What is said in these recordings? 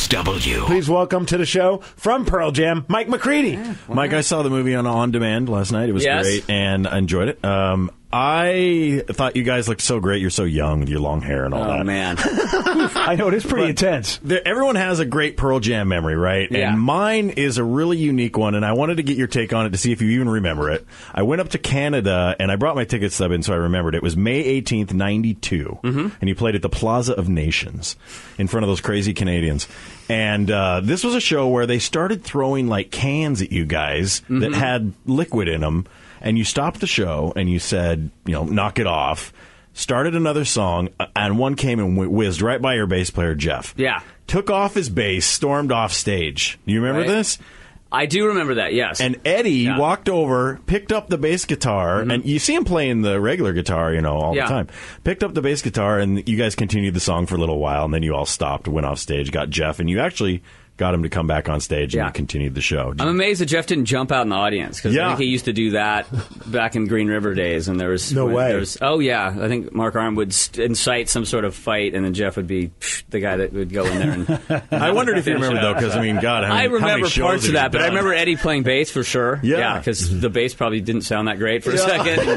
KSW. Please welcome to the show from Pearl Jam, Mike McCready. Mike, I saw the movie on demand last night. It was great, and I enjoyed it. I thought you guys looked so great. You're so young with your long hair and all that. Oh, man. I know, it is pretty intense. Everyone has a great Pearl Jam memory, right? Yeah. And mine is a really unique one, and I wanted to get your take on it to see if you even remember it. I went up to Canada, and I brought my ticket stub in, so I remembered. It was May 18th, 92, and you played at the Plaza of Nations in front of those crazy Canadians. And this was a show where they started throwing, like, cans at you guys that had liquid in them. And you stopped the show, and you said, knock it off. Started another song, and one came and whizzed right by your bass player, Jeff. Yeah. Took off his bass, stormed off stage. Do you remember this? I do remember that, yes. And Eddie walked over, picked up the bass guitar, and you see him playing the regular guitar, all the time. Picked up the bass guitar, and you guys continued the song for a little while, and then you all stopped, went off stage, got Jeff, and you actually got him to come back on stage and continued the show. I'm amazed that Jeff didn't jump out in the audience, because I think he used to do that back in Green River days. And there was No way. I think Mark Arm would incite some sort of fight, and then Jeff would be the guy that would go in there. And I wondered if you remember, though, because, God, I remember parts of that, but I remember Eddie playing bass for sure. Yeah. Because the bass probably didn't sound that great for a second. So,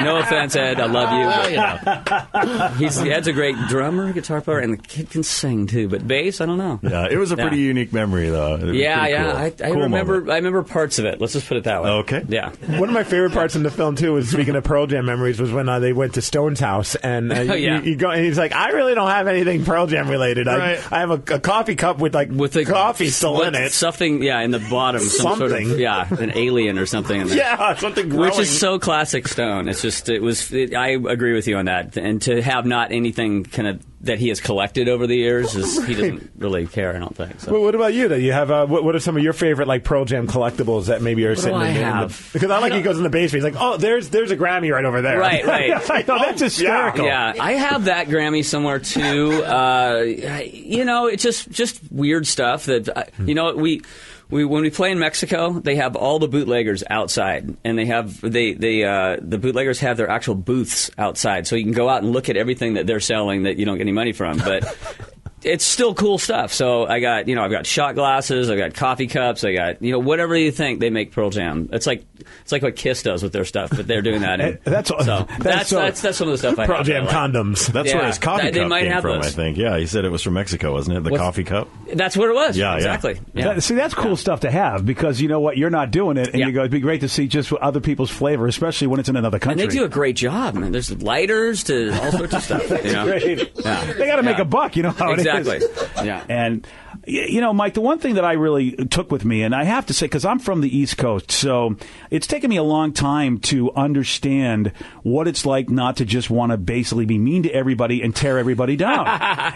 no offense, Ed, I love you. But, Ed's a great drummer, guitar player, and the kid can sing, too. But bass, I don't know. Yeah, it was a pretty unique memory, though. Cool. I Cool remember. moment. I remember parts of it. Let's just put it that way. Okay. Yeah. One of my favorite parts in the film, too, was speaking of Pearl Jam memories, was when they went to Stone's house. And you go, and he's like, I really don't have anything Pearl Jam related. Right. I have a coffee cup with the coffee still in it. Something, in the bottom. Some sort of, an alien or something in there. Yeah, something growing. Which is so classic Stone. It's just, I agree with you on that. And to have not anything kind of that he has collected over the years, he doesn't really care, I don't think. So. Well, what about you? Do you have what are some of your favorite Pearl Jam collectibles that maybe are sitting in there? Because I like he goes in the basement. He's like, oh, there's a Grammy right over there. Right. Like, oh, that's hysterical. Yeah, I have that Grammy somewhere too. It's just weird stuff that when we play in Mexico, they have all the bootleggers outside, and the bootleggers have their actual booths outside, so you can go out and look at everything that they're selling that you don't get any money from, but. It's still cool stuff. So I've got shot glasses, I've got coffee cups, I got whatever you think they make Pearl Jam. It's like what Kiss does with their stuff, but they're doing that. That's some of the stuff I Pearl have. Jam condoms. That's where his coffee cup came from, those. I think. Yeah, he said it was from Mexico, wasn't it? The coffee cup? That's where it was. Yeah, exactly. Yeah. See, that's cool stuff to have, because you know what? You're not doing it, and you go, it'd be great to see just other people's flavor, especially when it's in another country. And they do a great job, man. There's lighters to all sorts of stuff. Great. Yeah. They got to make a buck, how it is. Exactly. Yeah. And, Mike, the one thing that I really took with me, and I have to say, because I'm from the East Coast, so it's taken me a long time to understand what it's like not to just want to basically be mean to everybody and tear everybody down.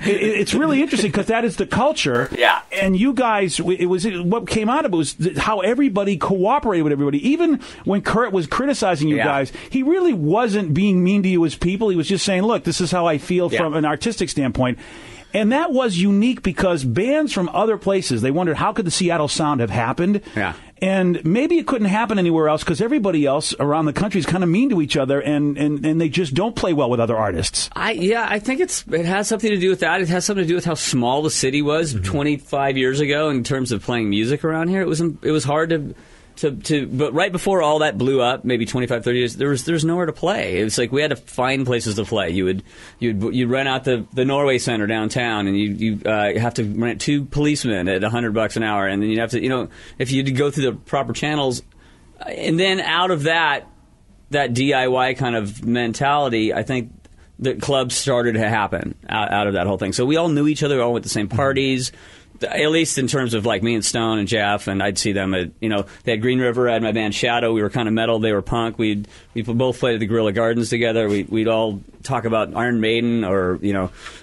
It's really interesting, because that is the culture. Yeah. And you guys, what came out of it was how everybody cooperated with everybody. Even when Kurt was criticizing you guys, he really wasn't being mean to you as people. He was just saying, look, this is how I feel from an artistic standpoint. And that was unique, because bands from other places, they wondered, how could the Seattle sound have happened? Yeah. And maybe it couldn't happen anywhere else, because everybody else around the country is kind of mean to each other, and they just don't play well with other artists. I think it has something to do with that. It has something to do with how small the city was 25 years ago in terms of playing music around here. It was hard to but right before all that blew up, maybe 25, 30 years, there was nowhere to play. It was like we had to find places to play. You'd rent out the Norway Center downtown, and you have to rent 2 policemen at $100 an hour, and then you'd have to, if you'd go through the proper channels, and then out of that DIY kind of mentality, I think the clubs started to happen out of that whole thing. So we all knew each other, we all went to the same parties. At least in terms of like me and Stone and Jeff, and I'd see them at, they had Green River, I had my band Shadow, we were kind of metal, they were punk, we both played at the Guerrilla Gardens together, we'd all talk about Iron Maiden or,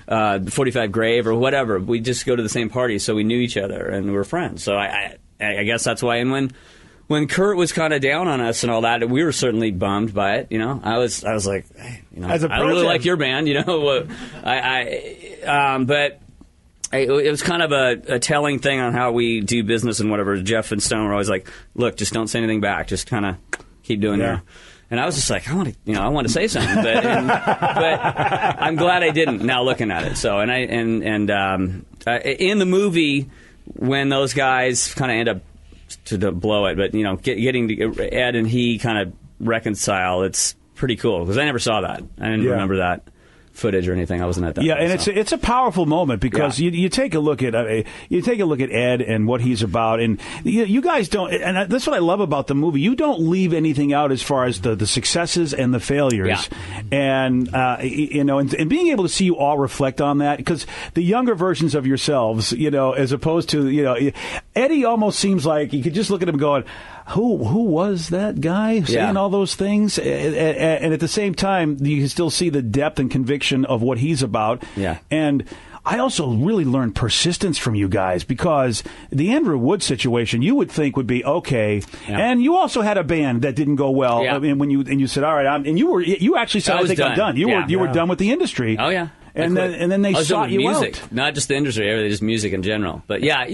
45 Grave or whatever, we'd just go to the same parties, so we knew each other and we were friends, so I guess that's why, and when Kurt was kind of down on us and all that, we were certainly bummed by it, I was like, hey, I really like your band, but it was kind of a telling thing on how we do business and whatever. Jeff and Stone were always like, look, just don't say anything back. Just kind of keep doing And I was just like, I want to say something, but I'm glad I didn't. Now looking at it, so in the movie when those guys kind of end up to blow it, but getting to Ed and he kind of reconcile, it's pretty cool because I never saw that. I didn't remember that footage or anything. I wasn't at that. Yeah, point, and so. it's a powerful moment because you take a look at Ed and what he's about, and you guys don't. And that's what I love about the movie. You don't leave anything out as far as the successes and the failures, and and being able to see you all reflect on that because the younger versions of yourselves, as opposed to Eddie almost seems like you could just look at him going, Who was that guy saying all those things? And at the same time, you can still see the depth and conviction of what he's about. Yeah. And I also really learned persistence from you guys because the Andrew Wood situation you would think would be okay. Yeah. And you also had a band that didn't go well. Yeah. I mean, when you said, all right, you actually said, I think I'm done. You were done with the industry. Oh, yeah. And then they sought you music, out. Not just the industry, everything, just music in general. But yeah,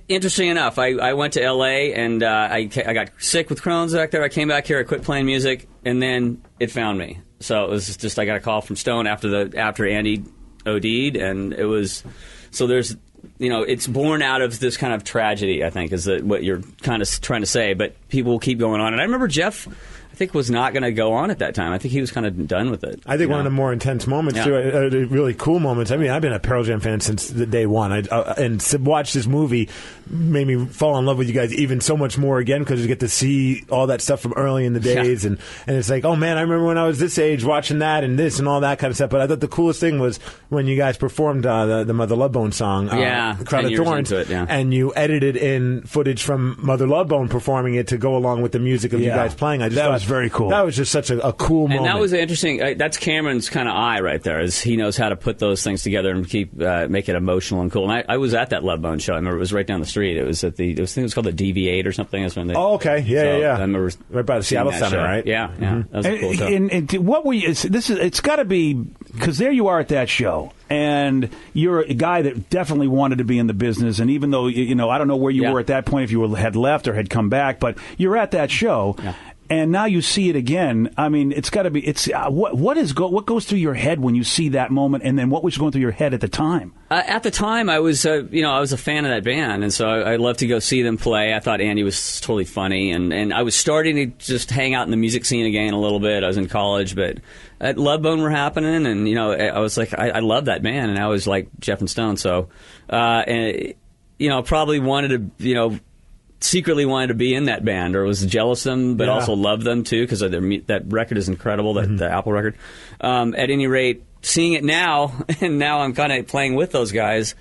interesting enough, I went to L.A. and I got sick with Crohn's back there. I came back here, I quit playing music, and then it found me. So it was just I got a call from Stone after Andy OD'd, and it was there's it's born out of this kind of tragedy. I think is what you're kind of trying to say, but people will keep going on. And I remember Jeff, I think, was not going to go on at that time. I think he was kind of done with it. I think one of the more intense moments, too, really cool moments. I mean, I've been a Pearl Jam fan since the day one. And to watch this movie made me fall in love with you guys even so much more again because you get to see all that stuff from early in the days. And it's like, oh, man, I remember when I was this age watching that and this and all that kind of stuff. But I thought the coolest thing was when you guys performed the Mother Love Bone song, Crown of Thorns, and you edited in footage from Mother Love Bone performing it to go along with the music of you guys playing. I just thought was very cool. That was just such a cool moment. And that was interesting. That's Cameron's kind of eye right there. Is he knows how to put those things together and make it emotional and cool. And I was at that Love Bone show. I remember it was right down the street. It was at I think it was called the DV8 or something. That's when they. Oh, okay, yeah. I remember right by the Seattle Center, show. right? Yeah. That was a cool show. And what were you? It's got to be because there you are at that show. And you're a guy that definitely wanted to be in the business. And even though, I don't know where you were at that point, if you had left or had come back, but you're at that show. Yeah. And now you see it again. I mean, it's got to be. It's what goes through your head when you see that moment, and then what was going through your head at the time? At the time, I was I was a fan of that band, and so I loved to go see them play. I thought Andy was totally funny, and I was starting to just hang out in the music scene again a little bit. I was in college, but Love Bone were happening, and I was like, I love that band, and I was like Jeff and Stone, so probably wanted to secretly wanted to be in that band or was jealous of them, but also loved them too because that record is incredible, the Apple record. At any rate, seeing it now, and now I'm kind of playing with those guys.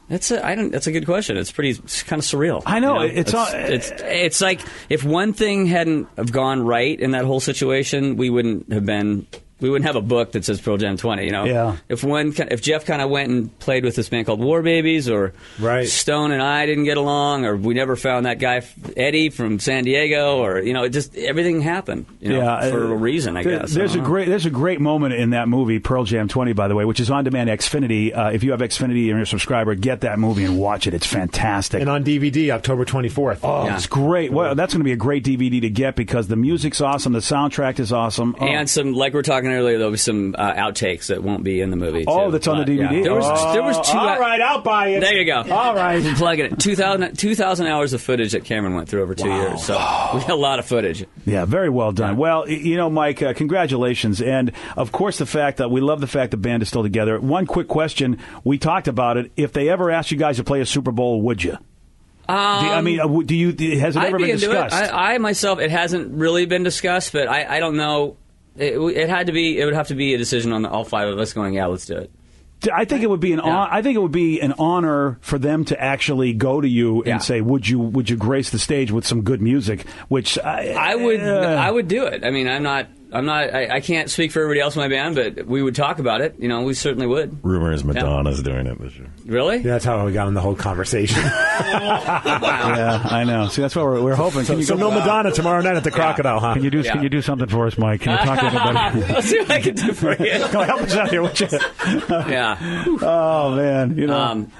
That's a good question. It's kind of surreal. I know, it's like if one thing hadn't have gone right in that whole situation, we wouldn't have a book that says Pearl Jam 20, Yeah. If Jeff kind of went and played with this band called War Babies, or Stone and I didn't get along, or we never found that guy Eddie from San Diego, or just everything happened, for a reason, I guess. There's a great moment in that movie, Pearl Jam 20, by the way, which is on demand Xfinity. If you have Xfinity and you're a subscriber, get that movie and watch it. It's fantastic. And on DVD, October 24th. Oh, it's great. Well, that's going to be a great DVD to get because the music's awesome, the soundtrack is awesome, and some, like we're talking earlier, there'll be some outtakes that won't be in the movie. Oh, that's on the DVD. Yeah. There was two. All right, I'll buy it. There you go. All right, plug it. 2,000 hours of footage that Cameron went through over 2 years. So we got a lot of footage. Yeah, very well done. Yeah. Well, Mike, congratulations, and of course we love the fact the band is still together. One quick question: we talked about it. If they ever asked you guys to play a Super Bowl, would you? Has it ever been discussed? I myself, it hasn't really been discussed, but I don't know. It would have to be a decision on all five of us going, yeah, let's do it. I think it would be I think it would be an honor for them to actually go to you and say, "Would you grace the stage with some good music?" Which I would do it. I mean, I can't speak for everybody else in my band, but we would talk about it. We certainly would. Rumor is Madonna's doing it this year. Really? Yeah, that's how we got in the whole conversation. Yeah, I know. See, that's what we're hoping. So no Madonna tomorrow night at the Crocodile, huh? Can you do something for us, Mike? Can you talk to everybody? I'll see what I can do for you. Come on, help us out here, would you? Yeah. Oh man,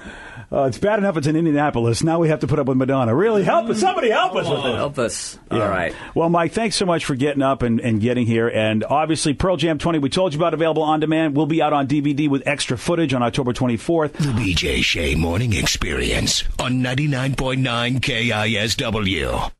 It's bad enough it's in Indianapolis. Now we have to put up with Madonna. Really, help us! Somebody help us with this. Help us. Yeah. All right. Well, Mike, thanks so much for getting up and getting here. And obviously, Pearl Jam 20, we told you about, available on demand. Will be out on DVD with extra footage on October 24th. The BJ Shea Morning Experience on 99.9 KISW.